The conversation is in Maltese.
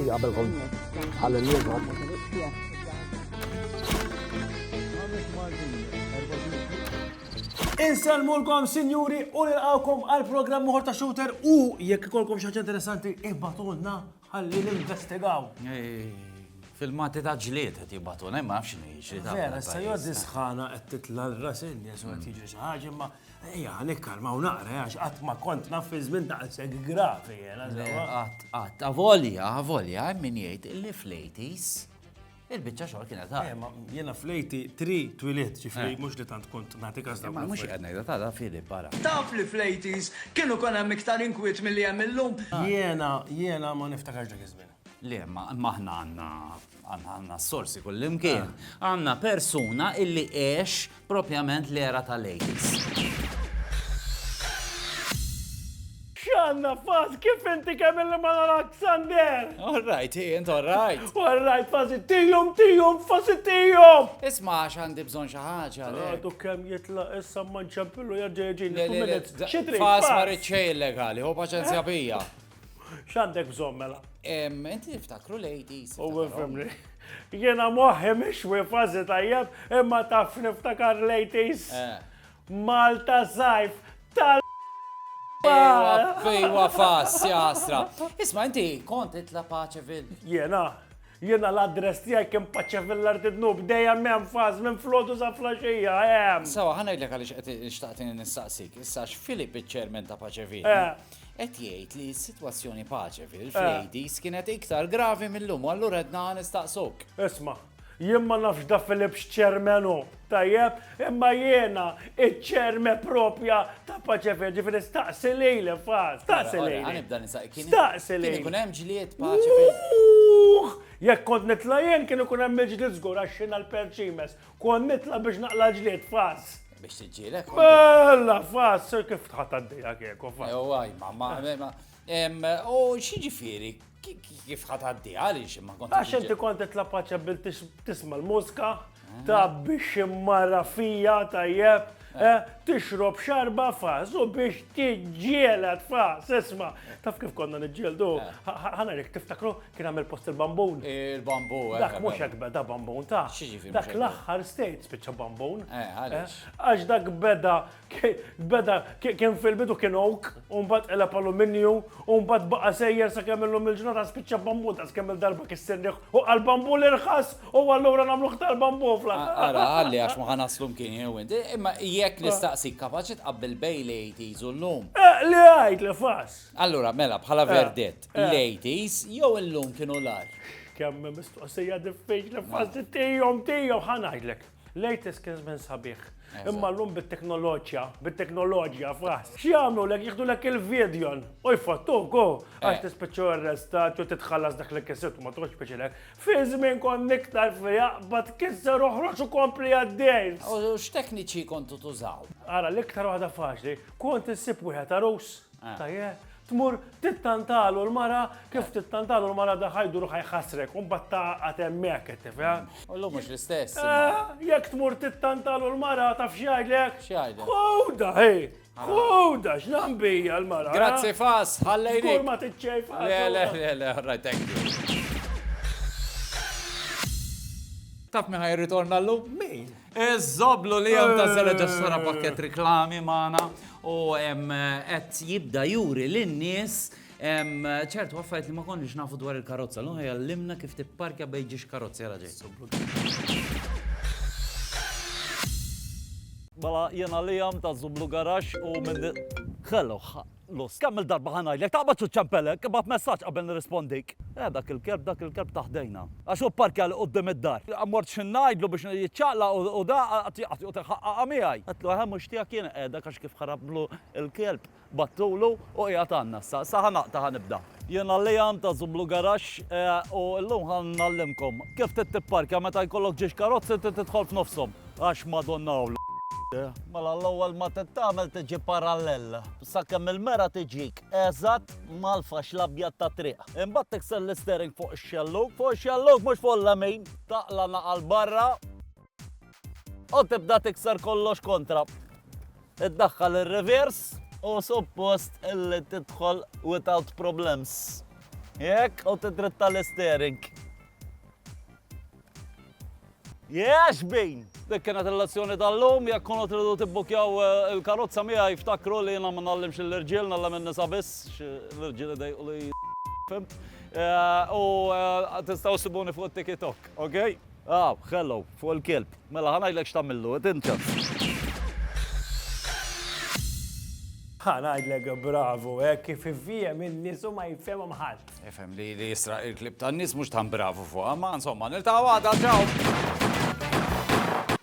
Xi qabelkom ħalli Insalmulkom, sinjuri, u nilqawkom għal-programm Muħor ta' Shooter u jekk ikolkom xi ħaġa interessanti ibbatulna ħalli ninvestigaw. Filmati ta' ġlied qed jibbatuna, ma nafx x'inhi ġlied. Vera, sa jgħoddi sħana qed titla l-rasin jesu qed jiġri xi ħaġa imma ejja nikkalmaw naqra għax qatt ma kont naf fi żmien daqshekk grafi jiena żewwa. Qatt avolja min jgħid illi fl-80s il-biċċa xogħol kienet Ma jiena flejti 3 twilit ġifri mhux li tant kont nagħti każ Ma mhux qed ngħidha ta' Filip bara. Taf li fl-80s kienu kon hemm iktar inkwiet milli hemm illum. Jiena ma niftakarx dak iż-żmien. Le, ma aħna għandna s-sorsi kullimkien. Għandna persuna illi għex propjament l-era tal-80s. X'għandna fas kif inti kemm illi ma narak Sander? All right, all right. All right, fasitijom, fasitijom! Isma' għax għandi bżonn xi ħaġa. Għadu kemm jitla issa manċampillu jarġa jġini 2 minutes. Xitri? Fas ma rridx illegali, hu paċenzja bija. X'għandek bżonn mela? Inti tiftakru l-80s. U fimni. Jena moħħi mhix wi fażi tajjeb, imma taf niftakar l-80s. Malta sajf tal Fejwa fas, jasra. Isma' inti kont titla Paċeville. Jena l-adress tiegħi kien Paċeville Art-id-Nub, dejjem hemm faż minn flodu sa flaxija, hemm. Sawa, ħanajdlek għaliex qed nixtaqtini nistaqsik. Issa Filip iċ-ċermen ta' Paċeville qed jgħid li s-sitwazzjoni Paċeville fl-80s kienet iktar gravi millum, u allura qedna nistaqsuk. Isma', jien ma nafx da Filip x'ċermenu, tajjeb, imma jiena iċ-ċerme propja ta' Paċeville, ġifieri staqsi lejli faż, staqsi lejli. Ħanibda nisaqsik. Staqsi lejli. Kien ikun hemm ġlied Paċeville. Jekk kont nitla jien kien ikun hemm il-ġlied żgur għax xina l-perċimes. Kont nitla biex naqla ġlied faż. Biex tiġġielek. Bella faż, kif tħadd għaddejja kieku faż. Ewwaj, u x'jiġifieri? Kif ħadd għaddejja għaliex imma kont. Għax inti kont titla Paċeville tisma' l-mużika, ta' biex immara fija tajjeb, tixrob xarba faż u biex tiġġielet faż, isma' taf kif konna niġġieldu. Ħanarek tiftakru kien għamil post il-bambun. Il-bambu, Dak mhux hekk beda bambun ta' X'jiġifieri dak l-aħħar state spiċċa bambun. għaliex? Għax dak beda kien fil-bidu kien oak, u mbagħad qeleb aluminium, u mbagħad baqa' sejjer sakemm illum il-ġurnata spiċċa bambun ta' skemm il-darba kisserriħ u għall-bambu l-irħas u allura nagħmlu ħtar bambu fl-aħħar. Ara, għalli għax ma ħanaslu mkien jew inti, imma jekk nistaqsik kapaċi tqabbel bejn l-80s u llum. Li għajt li faż. Allura, mela, bħala verdett, l-80s jew illum kienu l-ar. Kemm mistoqsija diffiċli faż tijom ħanajdlek. L-80s kien żmien sabiħ. Imma llum bit-teknoloġija faż. X'jagħmlu lek jieħdu lek il-vidjon u jfottuk għax tispiċċu arrestat u titħallas dak li kisset u ma tħoġ biċilek. Fi żmien kon niktar f'jaqbad kisser uħroġ u kompli għaddej. U x'tekniċi kontu tużaw? Ara l-iktar waħda faċli, kont issib wieħed arus. Tajjeb, tmur tittantalu l-mara, kif tittantalu l-mara da ħajdu ruħ ħajħasrek, un batta għatemmek, tifhem? U llum mhux l-istess. Jekk tmur tittantalu l-mara, taf x'jgħidlek? X'jgħidlek? Ħuda, hej! Ħuda, x'nambija l-mara? Grazzi fas, ħallejnik. Kur ma tiċċej fas. Le, all right, thank you. Taf mi ħaj ritorna llum? Min? Iż-żoblu li hemm ta' żela ġessara pakket reklami magħna u qed jibda juri lin-nies ċertu affarijiet li ma konniex nafu dwar il-karozza. Llum ħjallimna kif tipparkja bejn ġiex karozzi jara ġej. Bala jena li jam ta' Zublu Garax u minn Hello, los, kammil darba ħanajlek, ta' baċu ċampelek, bat messaċ qabel nirrispondik. Dak il-kelb taħdejna. Għax u parkja li qoddim id-dar. Għamort xinnajdlu biex jitċaqla u da għati u teħaqqa għamijaj. Għatlu għem mux tijak jena dak għax kif ħarablu il-kelb. Battulu u jgħat għanna, sa ħanaqta ħanibda. Jena li jam ta' Zublu Garax u l-lum ħannallimkom. Kif t-tipparkja meta jkollok ġiex karozzi t-tħol f'nofsom. Għax madonna u Mela l-ewwel ma tittamel tiġi parallella. Sakemm il-mera tiġik eżatt mal-fax l-abjad ta' triq. Imbagħad tikser l-istering fuq ix-xellug, mhux fuq l-lemin, taqla naqal barra u tibda tikser kollox kontra. Iddaħħal ir-reverse u suppost illi tidħol without problems. Jek, u t-dritta l-steering. Jex bejn! Dik kienet relazzjoni tal-lum, jekk kunu tridu tibbukjaw il-karozza mija jiftakru li jena ma nallimx l-irġiel, nallim n-nisa biss, l-irġiel dejqu li fimt. U tistaw sibuni fuq TikTok, okej? Hello, fuq il-kelb. Mela ħanajlek x'tamillu, tinċa. ħanajdlek bravo, kif ivvija minn nisu ma jifhemhom ħadd. Efem li jisraq il-klib tan-nies mhux tan bravu fuqha, ma insomma niltaqgħu għada ċaw.